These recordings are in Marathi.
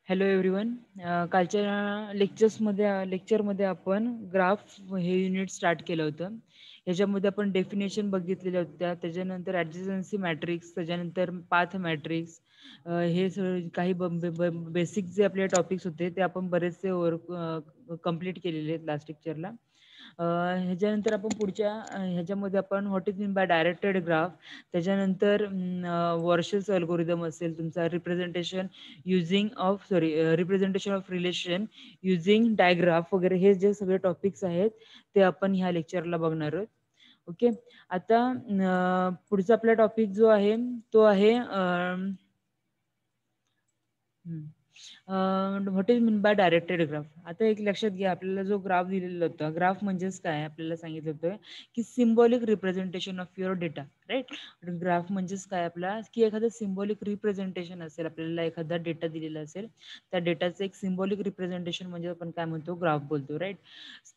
Hello everyone. कालच्या लेक्चरमध्ये आपण ग्राफ हे युनिट स्टार्ट केलं होतं. याच्यामध्ये आपण डेफिनेशन बघितलेल्या होत्या, त्याच्यानंतर ॲडजन्सी मॅट्रिक्स, त्याच्यानंतर पाथ मॅट्रिक्स, हे सगळे काही बेसिक जे आपले टॉपिक्स होते ते आपण बरेचसे कंप्लीट केलेले आहेत लास्ट लेक्चरला. ह्याच्यानंतर आपण पुढच्या ह्याच्यामध्ये आपण what is mean bye directed graph, त्याच्यानंतर वॉर्शल्स अल्गोरिदम असेल तुमचा, representation of relation using digraph वगैरे, हे जे सगळे टॉपिक्स आहेत ते आपण ह्या लेक्चरला बघणार आहोत. ओके. आता पुढचा आपला टॉपिक जो आहे तो आहे what is mean bye directed graph. आता एक लक्षात घ्या, आपल्याला जो ग्राफ दिलेला होता, ग्राफ म्हणजेच काय आपल्याला सांगितलं होतं की symbolic representation of your data, right. Graph म्हणजेच काय आपला, की एखादं सिम्बॉलिक रिप्रेझेंटेशन असेल, आपल्याला एखादा डेटा दिलेला असेल, त्या डेटाचं एक सिम्बॉलिक रिप्रेझेंटेशन म्हणजे आपण काय म्हणतो, ग्राफ बोलतो, राईट.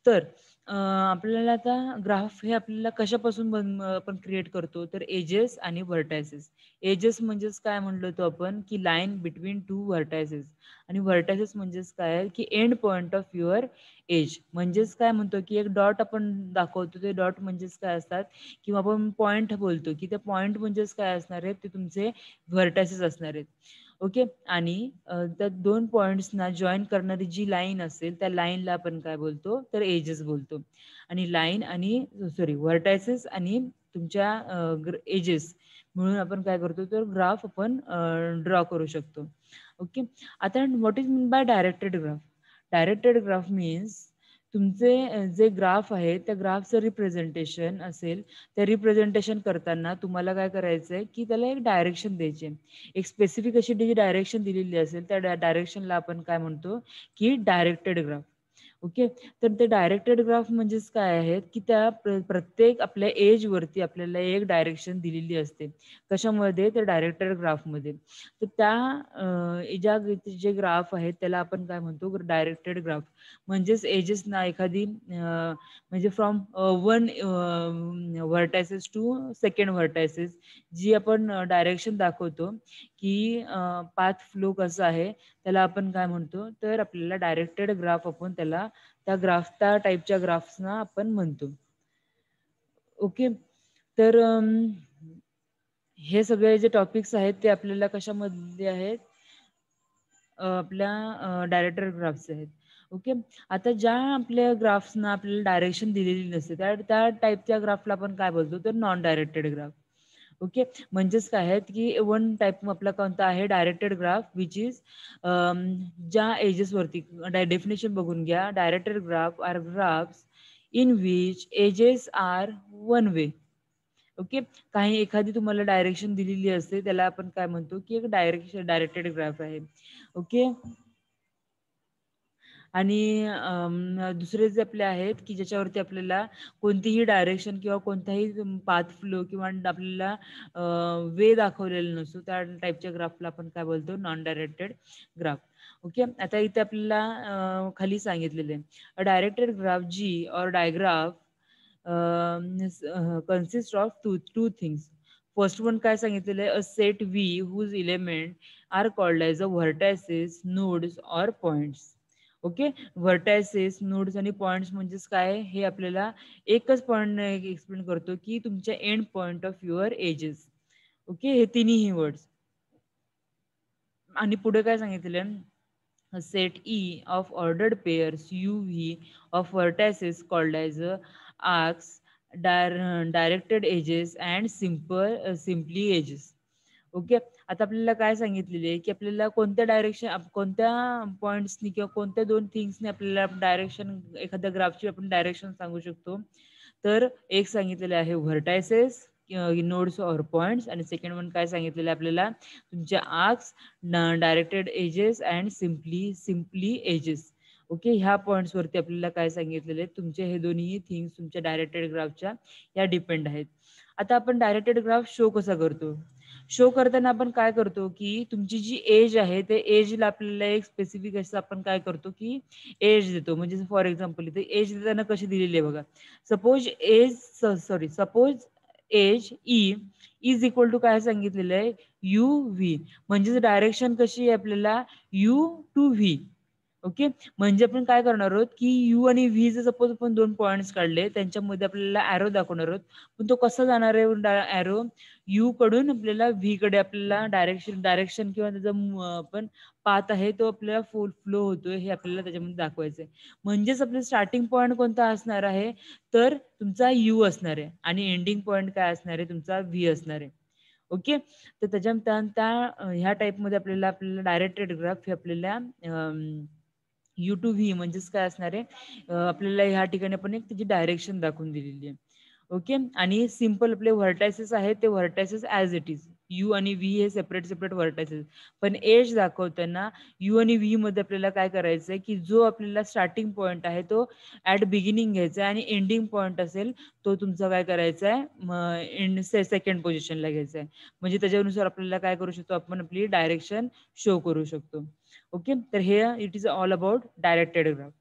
तर आपल्याला आता ग्राफ हे आपल्याला कशापासून आपण क्रिएट करतो, तर एजेस आणि व्हर्टायसेस. एजेस म्हणजेच काय म्हणलो होतो आपण, की लाईन बिटवीन टू व्हर्टायसेस, आणि व्हर्टायसेस म्हणजेच काय, की end point of your edge. म्हणजेच काय म्हणतो, की एक डॉट आपण दाखवतो, ते डॉट म्हणजेच काय असतात, किंवा आपण पॉइंट बोलतो, की ते पॉइंट म्हणजेच काय असणार आहेत, ते तुमचे व्हर्टायसेस असणार आहेत. ओके. आणि त्या दोन पॉइंट्सना जॉईन करणारी जी लाईन असेल, त्या लाईनला आपण काय बोलतो, तर एजेस बोलतो. आणि लाईन आणि व्हर्टायसेस आणि तुमच्या एजेस म्हणून आपण काय करतो, तर ग्राफ आपण ड्रॉ करू शकतो. ओके. आता what is mean bye directed graph. Directed graph means तुमचे जे ग्राफ आहे त्या ग्राफचं रिप्रेझेंटेशन असेल, त्या रिप्रेझेंटेशन करताना तुम्हाला काय करायचं आहे, की त्याला एक डायरेक्शन द्यायची आहे. एक स्पेसिफिक अशी जी डायरेक्शन दिलेली असेल, त्या डायरेक्शनला आपण काय म्हणतो, की डायरेक्टेड ग्राफ. ओके. तर ते डायरेक्टेड ग्राफ म्हणजेच काय आहेत, की त्या प्रत्येक आपल्या एजवरती आपल्याला एक डायरेक्शन दिलेली असते. कशामध्ये, तर डायरेक्टेड ग्राफमध्ये. तर जे ग्राफ आहेत त्याला आपण काय म्हणतो, डायरेक्टेड ग्राफ. म्हणजेच एजेसना एखादी म्हणजे from one vertices to second vertices, जी आपण डायरेक्शन दाखवतो, की पाथ फ्लो कसा आहे, त्याला आपण काय म्हणतो, तर आपल्याला डायरेक्टेड ग्राफ आपण त्याला त्या टाईपच्या ग्राफ्सना आपण म्हणतो. ओके. तर हे सगळे जे टॉपिक्स आहेत ते आपल्याला कशामध्ये आहेत, आपल्या डायरेक्टेड ग्राफ्स आहेत. ओके. आता ज्या आपल्या ग्राफ्सना आपल्याला डायरेक्शन दिलेली नसते, त्या टाईपच्या ग्राफला आपण काय बोलतो, तर नॉन डायरेक्टेड ग्राफ. ओके. म्हणजेच काय आहे, की वन टाईप आपला कोणता आहे, डायरेक्टेड ग्राफ, विच इज ज्या एजेसवरती, डेफिनेशन बघून घ्या. Directed graph are graphs in which edges are one way. Okay. काही एखादी तुम्हाला डायरेक्शन दिलेली असते, त्याला आपण काय म्हणतो, की एक डायरेक्टेड ग्राफ आहे. ओके. आणि दुसरे जे आपले आहेत, की ज्याच्यावरती आपल्याला कोणतीही डायरेक्शन किंवा कोणताही पाथ फ्लो किंवा आपल्याला वे दाखवलेला नसतो, त्या टाईपच्या ग्राफला आपण काय बोलतो, नॉन डायरेक्टेड ग्राफ. ओके. आता इथे आपल्याला खाली सांगितलेले आहे, अ directed graph G or digraph consist of two things. First one काय सांगितलेलं आहे, a set V whose element are called as a vertices, nodes or points. Okay. Vertices, nodes आणि पॉइंट्स म्हणजेच काय, हे आपल्याला एकच पॉइंट एक्सप्लेन करतो, की तुमच्या end point of your edges. Okay. हे तिन्ही वर्ड्स. आणि पुढे काय सांगितलं, set E of ordered pairs U V of vertices called as arcs, directed edges and simply edges. Okay. आता आपल्याला काय सांगितलेले आहे, की आपल्याला कोणत्या पॉइंट्सनी किंवा कोणत्या दोन थिंग्सनी आपल्याला डायरेक्शन, एखाद्या ग्राफची आपण डायरेक्शन सांगू शकतो. तर एक सांगितलेलं आहे व्हर्टायसेस, नोड्स ऑर पॉइंट्स, आणि सेकंड वन काय सांगितलेलं आहे आपल्याला, तुमच्या arcs, directed edges and simply edges. Okay. ह्या पॉइंट्सवरती आपल्याला काय सांगितलेले आहेत, तुमचे हे दोन्ही थिंग्स तुमच्या डायरेक्टेड ग्राफच्या या डिपेंड आहेत. आता आपण डायरेक्टेड ग्राफ शो कसा करतो, शो करताना आपण काय करतो, की तुमची जी एज आहे ते एजला आपल्याला एक स्पेसिफिक असं आपण काय करतो, की एज देतो. म्हणजे फॉर एक्झाम्पल इथे एज देताना कशी दिलेली आहे बघा. Suppose edge E is equal to काय सांगितलेलं आहे, यू व्ही, म्हणजेच डायरेक्शन कशी आहे आपल्याला यू टू व्ही. ओके, म्हणजे आपण काय करणार आहोत की यू आणि व्ही जर सपोज आपण 2 पॉइंट्स काढले त्यांच्यामध्ये आपल्याला ॲरो दाखवणार आहोत, पण तो कसा जाणार आहे ॲरो यू कडून आपल्याला व्ही कडे आपल्याला डायरेक्शन किंवा त्याचा पण पाथ आहे तो आपल्याला फ्लो होतोय हे आपल्याला त्याच्यामध्ये दाखवायचं आहे. म्हणजेच आपलं स्टार्टिंग पॉईंट कोणता असणार आहे तर तुमचा यू असणार आहे आणि एंडिंग पॉईंट काय असणार आहे तुमचा व्ही असणार आहे. ओके, तर ह्या टाईपमध्ये आपल्याला डायरेक्टेड ग्राफ हे आपल्याला यू टू व्ही म्हणजेच काय असणार आहे आपल्याला ह्या ठिकाणी आपण एक त्याची डायरेक्शन दाखवून दिलेली आहे. ओके, आणि सिंपल आपले व्हर्टायसेस आहेत ते vertices as it is you आणि व्ही हे सेपरेट सेपरेट व्हर्टायसेस, पण एज दाखवताना यू आणि व्ही मध्ये आपल्याला काय करायचं आहे की जो आपल्याला स्टार्टिंग पॉईंट आहे तो ॲट बिगिनिंग घ्यायचा आहे आणि एंडिंग पॉईंट असेल तो तुमचा काय करायचा आहे सेकंड पोझिशनला घ्यायचा आहे. म्हणजे त्याच्यानुसार आपल्याला काय करू शकतो आपण आपली डायरेक्शन शो करू शकतो. ओके, तर हे it is all about directed graph.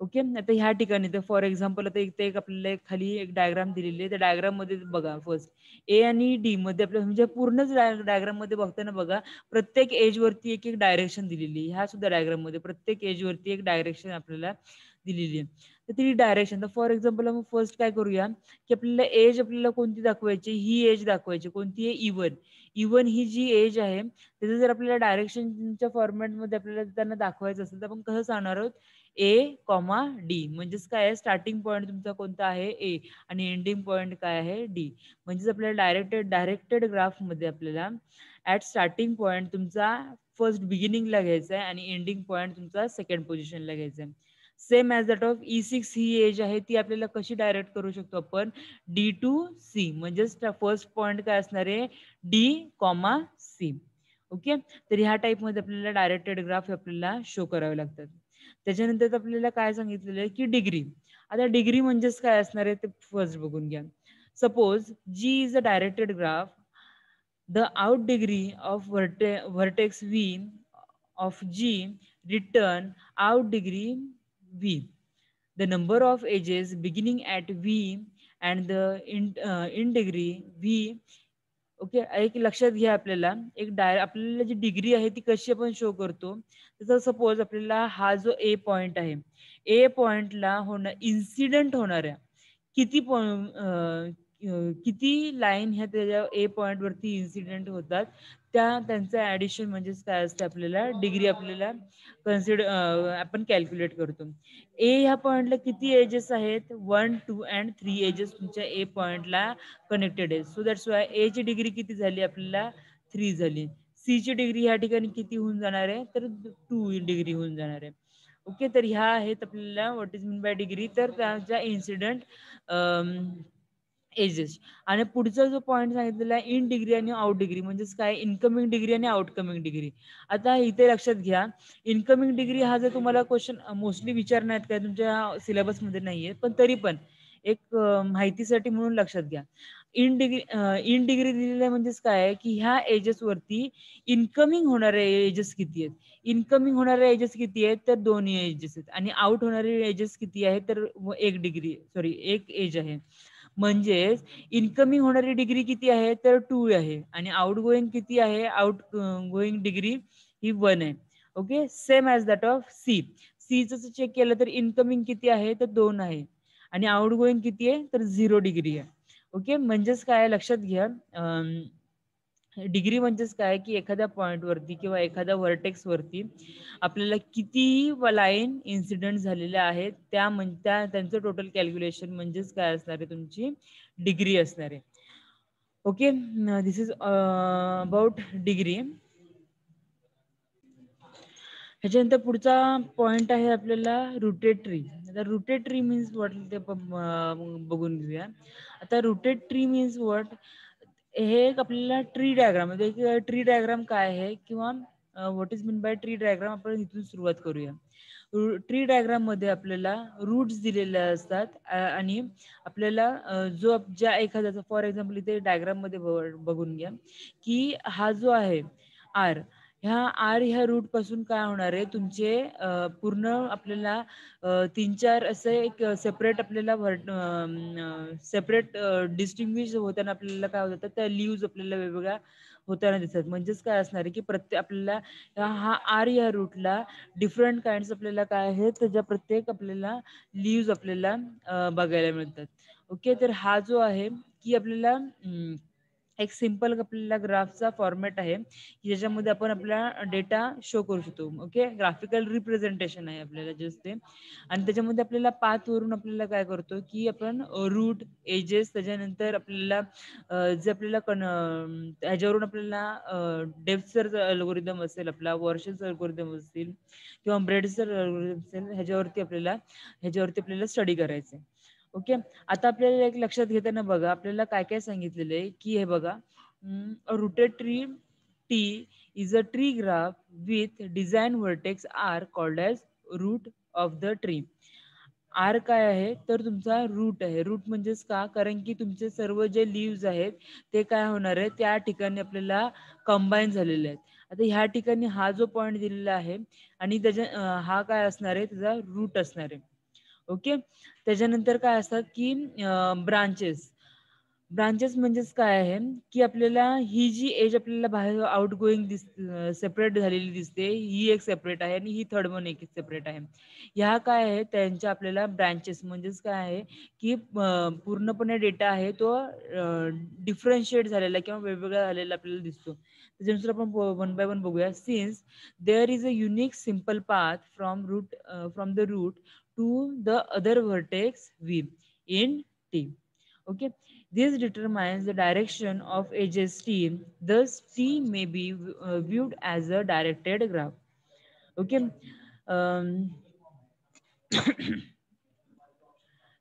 Okay, आता ह्या ठिकाणी तर फॉर एक्झाम्पल आता इथे एक आपल्याला खाली एक डायग्राम दिलेली आहे. त्या डायग्राम मध्ये बघा फर्स्ट ए आणि डी मध्ये आपल्याला म्हणजे पूर्णच डायग्राम मध्ये बघताना बघा प्रत्येक एज वरती एक एक डायरेक्शन दिलेली आहे. ह्या सुद्धा डायग्राम मध्ये प्रत्येक एज वरती एक डायरेक्शन आपल्याला दिलेली आहे. तर ती डायरेक्शन तर फॉर एक्झाम्पल आपण फर्स्ट काय करूया की आपल्याला एज आपल्याला कोणती दाखवायची ही एज दाखवायची कोणती आहे इवन. इवन ही जी एज आहे त्याचं जर आपल्याला डायरेक्शनच्या फॉर्मॅटमध्ये आपल्याला त्यांना दाखवायचं असेल तर आपण कसं सांगणार आहोत ए कॉमा डी, म्हणजेच काय आहे स्टार्टिंग पॉईंट तुमचा कोणता आहे ए आणि एंडिंग पॉईंट काय आहे डी. म्हणजेच आपल्याला डायरेक्टेड ग्राफमध्ये आपल्याला ॲट स्टार्टिंग पॉईंट तुमचा फर्स्ट बिगिनिंगला घ्यायचा आहे आणि एंडिंग पॉईंट तुमचा सेकंड पोझिशनला घ्यायचा आहे. Same as that of E6 ही एज आहे ती आपल्याला कशी डायरेक्ट करू शकतो आपण डी टू सी, म्हणजेच फर्स्ट पॉईंट काय असणार आहे डी कॉमा सी. ओके, तर ह्या टाईपमध्ये आपल्याला डायरेक्टेड ग्राफ आपल्याला शो करावे लागतात. त्याच्यानंतर आपल्याला काय सांगितलेलं आहे की डिग्री. आता डिग्री म्हणजेच काय असणार आहे ते फर्स्ट बघून घ्या. Suppose G is a directed graph, the out degree of vertex V of G return out degree V. The number of edges beginning at V and the in degree V. Okay, एक लक्षात घ्या आपल्याला आपल्याला जी डिग्री आहे ती कशी आपण शो करतो. तसं सपोज आपल्याला हा जो ए पॉइंट आहे ए पॉइंटला इन्सिडेंट होणाऱ्या किती किती लाईन ह्या त्याच्या ए पॉइंट वरती इन्सिडेंट होतात त्यांचं ऍडिशन म्हणजेच काय असतं आपल्याला डिग्री आपल्याला आपण कॅल्क्युलेट करतो. ए ह्या पॉइंटला किती एजेस आहेत 1, 2 अँड 3 एजेस तुमच्या ए पॉइंटला कनेक्टेड आहे. सो दॅट्स वाय ए ची डिग्री किती झाली आपल्याला 3 झाली. सी ची डिग्री ह्या ठिकाणी किती होऊन जाणार आहे तर 2 डिग्री होऊन जाणार आहे. ओके, तर ह्या आहेत आपल्याला what is mean bye degree तर त्याच्या इन्सिडेंट एजेस. आणि पुढचा जो पॉईंट सांगितलेला आहे इन डिग्री आणि आउट डिग्री म्हणजेच काय इनकमिंग डिग्री आणि आउटकमिंग डिग्री. आता इथे लक्षात घ्या इनकमिंग डिग्री हा जर तुम्हाला क्वेश्चन मोस्टली विचारण्यात काय तुमच्या सिलेबसमध्ये नाहीये पण तरी पण एक माहितीसाठी म्हणून लक्षात घ्या. इन डिग्री दिलेलं म्हणजेच काय आहे की ह्या एजेस वरती इनकमिंग होणारे एजेस किती आहेत. इनकमिंग होणारे एजेस किती आहेत तर 2 एजेस आहेत आणि आउट होणारे एजेस किती आहेत तर 1 डिग्री सॉरी 1 एज आहे. म्हणजेच इनकमिंग होणारी डिग्री किती आहे तर 2 आहे आणि आउट गोईंग किती आहे आउट गोईंग डिग्री ही 1 आहे. Okay, same as that of C. सीचं चेक केलं तर इनकमिंग किती आहे तर 2 आहे आणि आउट गोईंग किती आहे तर 0 डिग्री आहे. ओके, म्हणजेच काय लक्षात घ्या डिग्री म्हणजेच काय की एखाद्या पॉइंट वरती किंवा एखाद्या व्हर्टेक्स वरती आपल्याला किती लाईन इन्सिडेंट झालेल्या आहेत त्यांचं टोटल कॅल्क्युलेशन म्हणजेच काय असणार आहे तुमची डिग्री असणार आहे. Okay, this is about degree. ह्याच्यानंतर पुढचा पॉइंट आहे आपल्याला रुटेड ट्री. आता रुटेड ट्री मीन्स व्हॉट ते बघून घेऊया. आता रुटेड ट्री मीन्स व्हॉट हे एक आपल्याला ट्री डायग्राम म्हणजे ट्री डायग्राम काय आहे किंवा what is mean bye tree diagram आपण इथून सुरुवात करूया. ट्री डायग्राम मध्ये आपल्याला रूट्स दिलेले असतात आणि आपल्याला जो ज्या एखाद्याचा फॉर एक्झाम्पल इथे डायग्राम मध्ये बघून घ्या की हा जो आहे आर ह्या रूट पासून काय होणार आहे तुमचे पूर्ण आपल्याला 3-4 असे एक सेपरेट आपल्याला सेपरेट डिस्टिंग्विश होताना आपल्याला काय होतं त्या लीव्ज आपल्याला वेगवेगळ्या होताना दिसतात. म्हणजेच काय असणार आहे की प्रत्येक आपल्याला हा आर या रूटला डिफरंट काइंड्स आपल्याला काय आहेत त्याच्या प्रत्येक आपल्याला लीव्ज आपल्याला बघायला मिळतात. ओके, तर हा जो आहे की आपल्याला एक सिंपल आपल्याला ग्राफचा फॉर्मॅट आहे की ज्याच्यामध्ये आपण आपला डेटा शो करू शकतो. ओके, ग्राफिकल रिप्रेझेंटेशन आहे आपल्याला जस्ट ते. आणि त्याच्यामध्ये आपल्याला पाथवरून आपल्याला काय करतो की आपण रूट एजेस त्याच्यानंतर आपल्याला जे आपल्याला ह्याच्यावरून आपल्याला डेप्थचं अल्गोरिदम असेल, आपला वर्षनचं अल्गोरिदम असतील किंवा ब्रेडचं अल्गोरिदम असेल, ह्याच्यावरती आपल्याला स्टडी करायचं आहे. ओके, आता आपल्याला एक लक्षात घेताना बघा आपल्याला काय काय सांगितलेलं आहे की हे बघा, rooted tree T is a tree graph with design vertex are called as root of the tree. आर काय आहे तर तुमचा रूट आहे. रूट म्हणजेच का, कारण की तुमचे सर्व जे लीव्ज आहेत ते काय होणार आहे त्या ठिकाणी आपल्याला कंबाईन झालेले आहेत. आता ह्या ठिकाणी हा जो पॉईंट दिलेला आहे आणि त्याच्या हा काय असणार आहे त्याचा रूट असणार आहे. ओके, त्याच्यानंतर काय असतात की ब्रांचेस. ब्रांचेस म्हणजेच काय आहे की आपल्याला ही जी एज आपल्याला बाहेर आउट गोईंग सेपरेट झालेली दिसते, ही एक सेपरेट आहे आणि ही थर्ड वन एक सेपरेट आहे. ह्या काय आहे त्यांच्या आपल्याला ब्रांचेस म्हणजेच काय आहे की पूर्णपणे डेटा आहे तो डिफरन्शिएट झालेला किंवा वेगवेगळा झालेला आपल्याला दिसतो. त्याच्यानुसार आपण वन बाय वन बघूया. Since there is a unique simple path from the root to the other vertex V in T. Okay, this determines the direction of edges T. Thus, T may be viewed as a directed graph. Okay, um,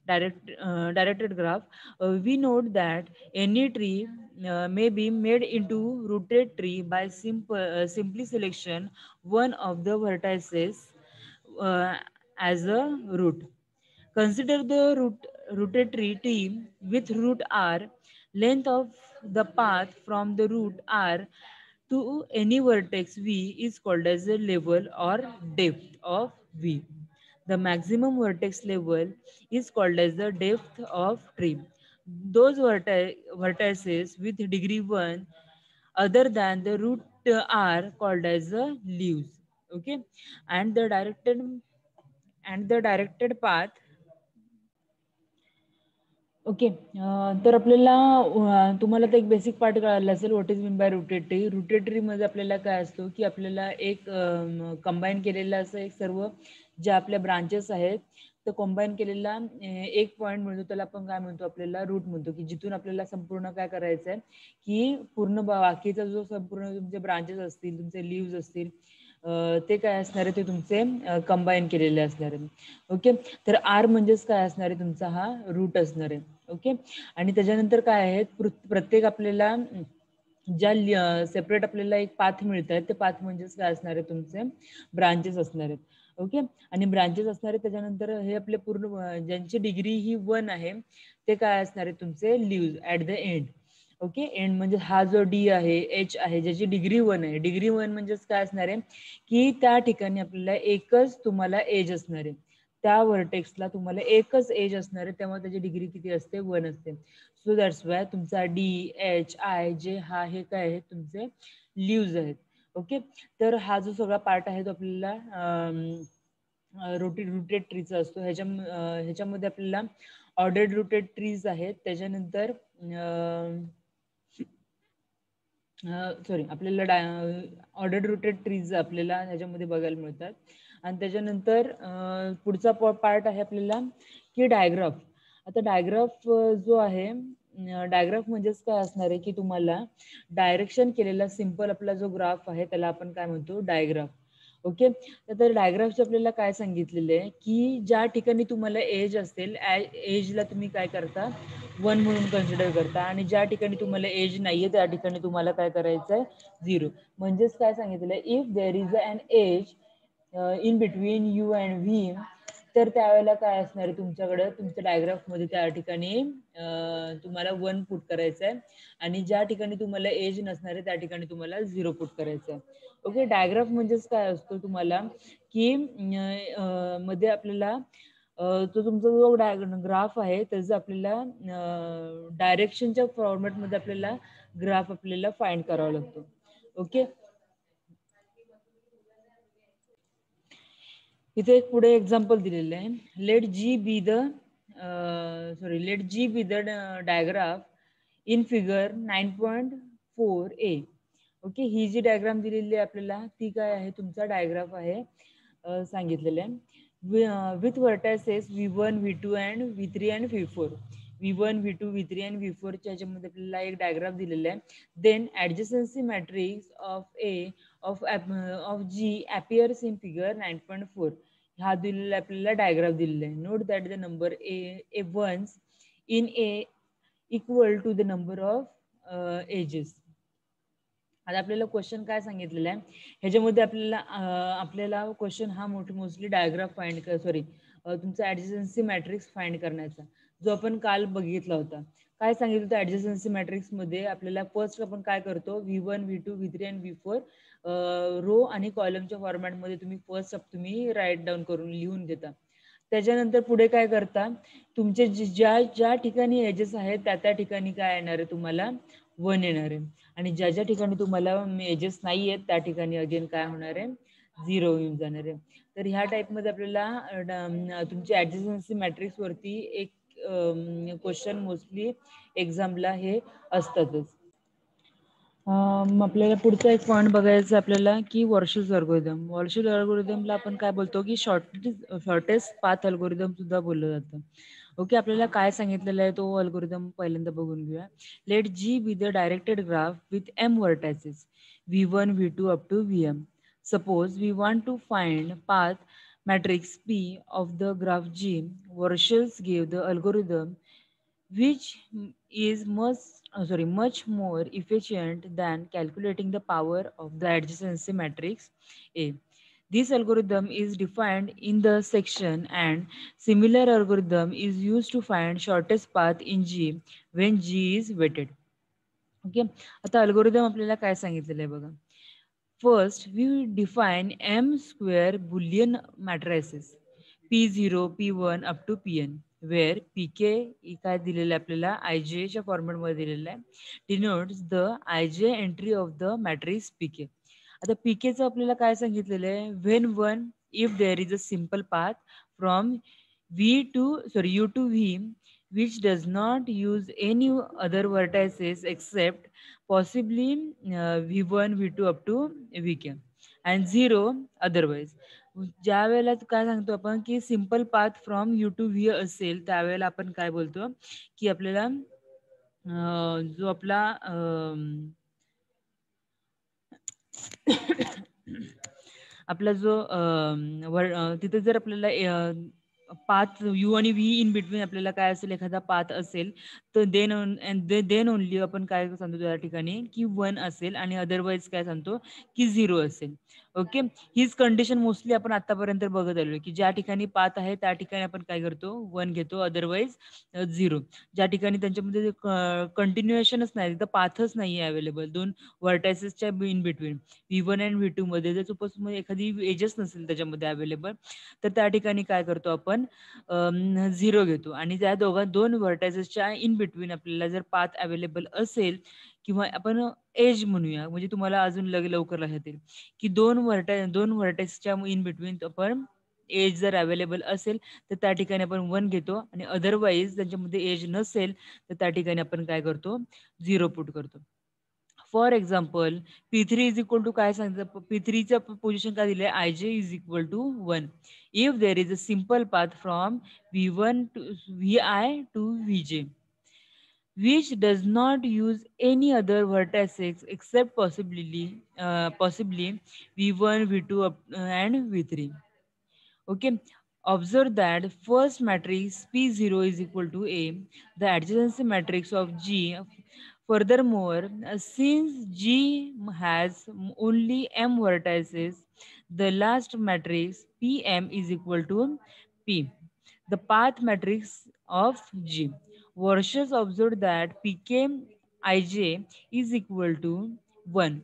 directed graph. We note that any tree may be made into rooted tree by simply selection one of the vertices uh, as a root. Consider the rooted tree T with root R. Length of the path from the root R to any vertex V is called as the level or depth of V. The maximum vertex level is called as the depth of tree. Those vertices with degree 1 other than the root are called as the leaves. Okay, and the directed path. Okay, तर आपल्याला तुम्हाला तर एक बेसिक पार्ट कळाला असेल what is mean bye rooted tree. Rooted tree मध्ये आपल्याला काय असतो की आपल्याला एक कंबाईन केलेलं असं एक सर्व ज्या आपल्या ब्रांचेस आहेत तर कंबाईन केलेला एक पॉईंट मिळतो, त्याला आपण काय म्हणतो आपल्याला रूट म्हणतो, की जिथून आपल्याला संपूर्ण काय करायचं आहे की पूर्ण बाकीचा जो संपूर्ण तुमचे ब्रांचेस असतील, तुमचे लिव्ज असतील ते काय असणार आहे ते तुमचे कंबाईन केलेले असणार आहे. ओके, तर आर म्हणजेच काय असणार आहे तुमचा हा रूट असणार आहे. ओके, आणि त्याच्यानंतर काय आहे प्रत्येक आपल्याला ज्या सेपरेट आपल्याला एक पाथ मिळत आहेत ते पाथ म्हणजेच काय असणार आहे तुमचे ब्रांचेस असणार आहेत. ओके, आणि ब्रांचेस असणार आहेत त्याच्यानंतर हे आपले पूर्ण ज्यांची डिग्री ही 1 आहे ते काय असणार आहे तुमचे leaves at the end. Okay, end म्हणजे हा जो डी आहे एच आहे ज्याची डिग्री 1 आहे. डिग्री 1 म्हणजेच काय असणार आहे की त्या ठिकाणी आपल्याला एकच तुम्हाला एज असणार आहे, त्या व्हर्टेक्सला तुम्हाला एकच एज असणार आहे, तेव्हा त्याची डिग्री किती असते 1 असते. सो दॅट्स वाय तुमचा डी एच आय जे हा हे काय आहे तुमचे लिव्ज आहेत. ओके, तर हा जो सगळा पार्ट आहे तो आपल्याला रुटेड ट्रीचा असतो. ह्याच्यामध्ये आपल्याला ऑर्डर्ड रुटेड ट्रीज आहेत, त्याच्यानंतर सॉरी आपल्याला ऑर्डर्ड रुटेड ट्रीज आपल्याला ह्याच्यामध्ये बघायला मिळतात. आणि त्याच्यानंतर पुढचा पार्ट आहे आपल्याला की डायग्राफ. आता डायग्राफ जो आहे डायग्राफ म्हणजेच काय असणार आहे की तुम्हाला डायरेक्शन केलेला सिंपल आपला जो ग्राफ आहे त्याला आपण काय म्हणतो डायग्राफ. ओके, तर डायग्राफचे आपल्याला काय सांगितलेलं आहे की ज्या ठिकाणी तुम्हाला एज असेल एजला तुम्ही काय करता 1 म्हणून कन्सिडर करता, आणि ज्या ठिकाणी तुम्हाला एज नाहीये त्या ठिकाणी तुम्हाला काय करायचं आहे 0. म्हणजेच काय सांगितलं if there is an edge in between U and V, तर त्यावेळेला काय असणार आहे तुमच्याकडे तुमच्या डायग्राफ मध्ये त्या ठिकाणी तुम्हाला 1 पुट करायचं आहे आणि ज्या ठिकाणी तुम्हाला एज नसणार आहे त्या ठिकाणी तुम्हाला 0 पुट करायचं आहे. ओके, डायग्राफ म्हणजेच काय असतो तुम्हाला की मध्ये आपल्याला तो तुमचा जो ग्राफ आहे त्याचं आपल्याला डायरेक्शनच्या फॉर्मॅटमध्ये आपल्याला ग्राफ आपल्याला फाइंड करावा लागतो. ओके, इथे एक पुढे एक्झाम्पल दिलेलं आहे. Let G be the digraph in figure 9.4a. Okay, ही जी डायग्राम दिलेली आहे आपल्याला ती काय आहे, तुमचा डायग्राफ आहे सांगितलेलं आहे with vertices V1 V2 and V3 and V4. V1 V2 V3 and V4 च्या ह्याच्यामध्ये आपल्याला एक डायग्राफ दिलेला आहे. Then adjacency matrix of A of G appears in figure 9.4. हा दिलेला आपल्याला डायग्राफ दिलेला आहे. Note that the number a ones in A equal to the number of edges. आता आपल्याला क्वेश्चन काय सांगितलेलं आहे ह्याच्यामध्ये आपल्याला क्वेश्चन हा मोस्टली डायग्राफ फाइंड तुमचा ऍडजन्सी मॅट्रिक्स फाइंड करण्याचा, जो आपण काल बघितला होता. काय सांगितलं होतं ऍडजन्सी मॅट्रिक्स मध्ये आपल्याला फर्स्ट आपण काय करतो, V1 V2 V3 आणि V4 रो आणि कॉलमच्या फॉर्मॅटमध्ये तुम्ही राईट डाऊन करून लिहून घेता. त्याच्यानंतर पुढे काय करता, तुमचे ज्या ठिकाणी एजेस आहेत त्या ठिकाणी काय येणार आहे, तुम्हाला 1 येणार आहे. आणि ज्या ठिकाणी तुम्हाला एजेस नाही आहेत त्या ठिकाणी अगेन काय होणार आहे, 0 येऊन जाणार आहे. तर ह्या टाईपमध्ये आपल्याला तुमच्या ऍडजन्सी मॅट्रिक्स वरती एक क्वेश्चन मोस्टली एक्झामला हे असतातच. आपल्याला पुढचा एक पॉईंट बघायचा आपल्याला की वॉर्शेस अल्गोरिदम. वॉर्शेस अल्गोरिदमला आपण काय बोलतो की शॉर्टेस्ट पाथ अल्गोरिदम सुद्धा बोललं जातं. ओके, आपल्याला काय सांगितलेलं आहे तो अल्गोरिदम पहिल्यांदा बघून घेऊया. Let G be the directed graph with m vertices V1 V2 up to Vm. Suppose we want to find path matrix P of the graph G. Warshels gave the algorithm which is much more efficient than calculating the power of the adjacency matrix A. This algorithm is defined in the section, and similar algorithm is used to find shortest path in G when G is weighted. Okay, आता अल्गोरिदम आपल्याला काय सांगितलेलं आहे बघा. First we define m square boolean matrices P0 P1 up to Pn, where Pk काय दिलेलं आहे आपल्याला IJ च्या फॉर्मॅटमध्ये दिलेलं आहे, denotes the IJ entry of the matrix Pk. आता Pkचं आपल्याला काय सांगितलेलं आहे, when one if there is a simple path from U to V which does not use any other vertices except possibly V1 V2 up to Vk and 0 otherwise. ज्या वेळेला काय सांगतो आपण की simple path from U to V असेल त्यावेळेला आपण काय बोलतो की आपल्याला जो आपला आपला जो तिथे जर आपल्याला पाथ U आणि V इन बिटवीन आपल्याला काय असेल, एखादा पाथ असेल तर देन ओनली आपण काय सांगतो त्या ठिकाणी की 1 असेल आणि अदरवाईज काय सांगतो की 0 असेल. ओके, हीच कंडिशन मोस्टली आपण आतापर्यंत बघत आलोय की ज्या ठिकाणी पाथ आहे त्या ठिकाणी आपण काय करतो 1 घेतो, अदरवाईज 0. ज्या ठिकाणी त्यांच्यामध्ये कंटिन्युएशनच नाही, तिथं पाथच नाही आहे अवेलेबल दोन व्हर्टायसेसच्या इन बिटवीन V1 आणि V2 मध्ये, जर सपोज एखादी एजेस नसेल त्याच्यामध्ये अवेलेबल तर त्या ठिकाणी काय करतो आपण 0 घेतो. आणि त्या दोन व्हर्टायसेसच्या इन बिटवीन आपल्याला जर पाथ अवेलेबल असेल किंवा आपण एज म्हणूया, म्हणजे तुम्हाला अजून लवकर लक्षात येईल की दोन व्हर्टायसेसच्या इन बिटवीन आपण एज जर अवेलेबल असेल तर त्या ठिकाणी आपण 1 घेतो आणि अदरवाईज त्यांच्यामध्ये एज नसेल तर त्या ठिकाणी आपण काय करतो 0 पुट करतो. For example P3 is equal to काय सांगितलं, P3चं पोझिशन काय दिलंय, IJ is equal to 1 if there is a simple path from V1 to Vi to Vj which does not use any other vertices except possibly V1 V2 and V3. Okay, observe that first matrix P0 is equal to A, the adjacency matrix of G. Furthermore, since G has only m vertices, the last matrix Pm is equal to P, the path matrix of G. Warshers observed that Pk Ij is equal to 1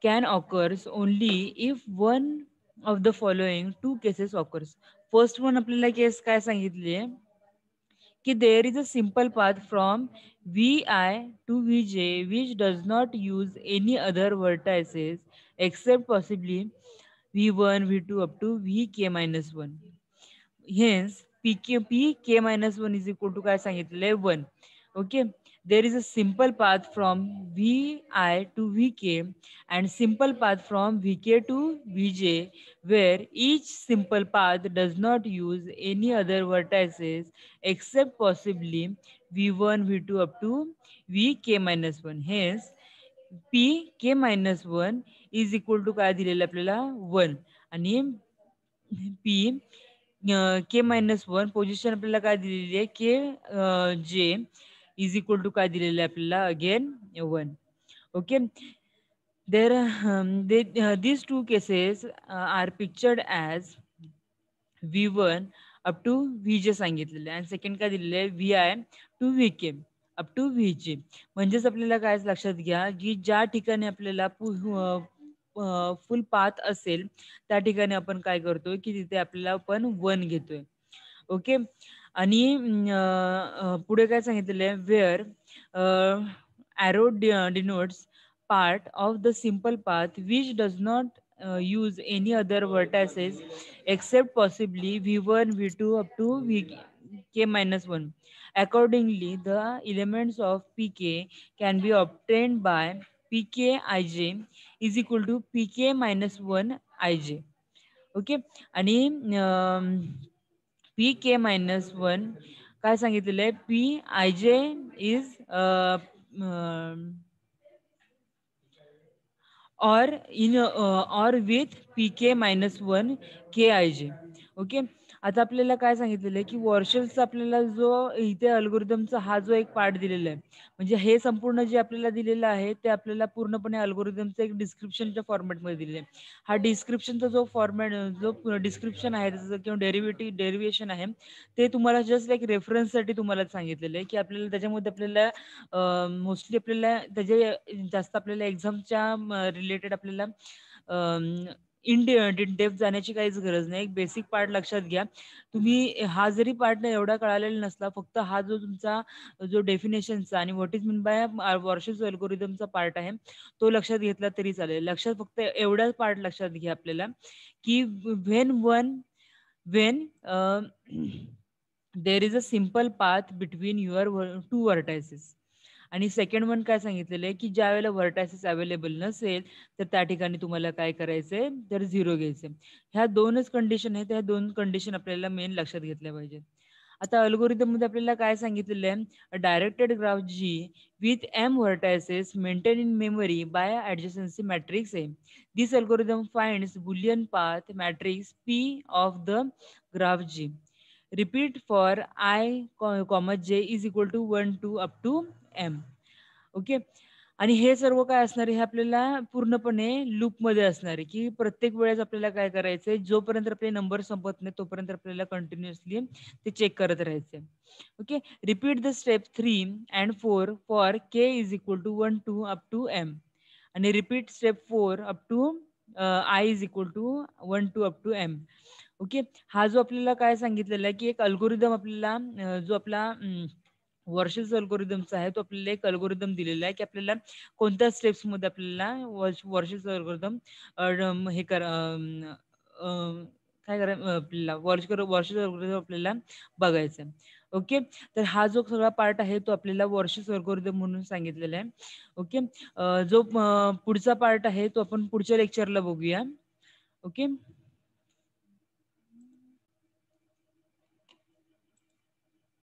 can occurs only if one of the following two cases occurs. First one आपल्याला केस काय सांगितली आहे कि there is a simple path from Vi to Vj which does not use any other vertices except possibly V1, V2 up to Vk minus 1. Hence, pk minus 1 is equal to काय सांगितलेलं 1. Okay. There is a simple path from Vi to Vk and simple path from Vk to Vj where each simple path does not use any other vertices except possibly V1, V2 up to Vk minus 1. Hence, pk minus 1 is equal to काय दिलेलं आपल्याला 1 आणि पी के मायनस वन पोझिशन आपल्याला काय दिलेली आहे के जे इज इक्वल टू काय दिलेलं आहे आपल्याला again 1. Okay. These two cases are pictured as V1 up to Vj सांगितलेलं आहे आणि सेकंड काय दिलेलं आहे Vi to Vk up to Vj. म्हणजेच आपल्याला काय लक्षात घ्या की ज्या ठिकाणी आपल्याला फुल पाथ असेल त्या ठिकाणी आपण काय करतोय की तिथे आपल्याला आपण 1 घेतोय. ओके. आणि पुढे काय सांगितलेलं आहे wear arrow denotes part of the simple path which does not use any other vertices except possibly V1, V2 up to Vk minus 1. Accordingly, the elements of Pk can be obtained by Pk ij is equal to Pk minus 1 ij. Okay. आणि पी के मायनस वन काय सांगितलेलं आहे पी आय जे is or in or with pk minus 1 kij. Okay. आता आपल्याला काय सांगितलेलं आहे की वॉर्शलचा आपल्याला जो इथे अल्गोरिदमचा हा जो एक पार्ट दिलेला आहे म्हणजे हे संपूर्ण जे आपल्याला दिलेलं आहे ते आपल्याला पूर्णपणे अल्गोरिदमचं एक डिस्क्रिप्शनच्या फॉर्मॅटमध्ये दिलेलं आहे. हा डिस्क्रिप्शनचा जो फॉर्मॅट जो डिस्क्रिप्शन आहे त्याचं किंवा डेरिव्हेशन आहे ते तुम्हाला जस्ट एक रेफरन्ससाठी तुम्हाला सांगितलेलं आहे की आपल्याला त्याच्यामध्ये आपल्याला मोस्टली आपल्याला त्याचे जास्त आपल्याला एक्झामच्या रिलेटेड आपल्याला इन डेप्थ जाण्याची काहीच गरज नाही. एक बेसिक पार्ट लक्षात घ्या. तुम्ही हा जरी पार्ट एवढा कळालेला नसला फक्त हा जो तुमचा जो डेफिनेशनचा आणि what is mean by Warshall's अल्गोरिदमचा पार्ट आहे तो लक्षात घेतला तरी चालेल. लक्षात फक्त एवढाच पार्ट लक्षात घ्या आपल्याला की when there is a simple path between your two vertices आणि सेकंड वन काय सांगितलेलं आहे की ज्या वेळेला व्हर्टायसिस अवेलेबल नसेल तर त्या ठिकाणी तुम्हाला काय करायचंय तर 0 घ्यायचंय. ह्या दोनच कंडिशन आहेत. ह्या दोन कंडिशन आपल्याला मेन लक्षात घेतल्या पाहिजेत. आता अल्गोरिदम मध्ये आपल्याला काय सांगितलेलं आहे directed graph G with M vertices maintain in memory by adjacency matrix आहे. This algorithm finds boolean path matrix P of the graph G. Repeat for I comma J is equal to 1 to up to M. Okay. आणि हे सर्व काय असणार आहे हे आपल्याला पूर्णपणे लूपमध्ये असणार आहे की प्रत्येक वेळेस आपल्याला काय करायचंय जोपर्यंत आपले नंबर संपत नाही तोपर्यंत आपल्याला कंटिन्युअसली ते चेक करत राहायचंय. Okay. Repeat the step 3 and 4 for K is equal to 1 to up to M आणि repeat step 4 up to I is equal to 1 to up to M. Okay. हा जो आपल्याला काय सांगितलेला आहे की एक अल्गोरिदम आपल्याला जो आपला वर्षेस अल्गोरिदमचा आहे तो आपल्याला एक अल्गोरिदम दिलेला आहे की आपल्याला कोणत्या स्टेप्स मध्ये आपल्याला वर्षेस अल्गोरिदम हे काय करा आपल्याला वर्षेस अल्गोरिदम आपल्याला बघायचं आहे. ओके. तर हा जो सगळा पार्ट आहे तो आपल्याला वर्षेस अल्गोरिदम म्हणून सांगितलेला आहे. ओके. जो पुढचा पार्ट आहे तो आपण पुढच्या लेक्चरला बघूया. ओके.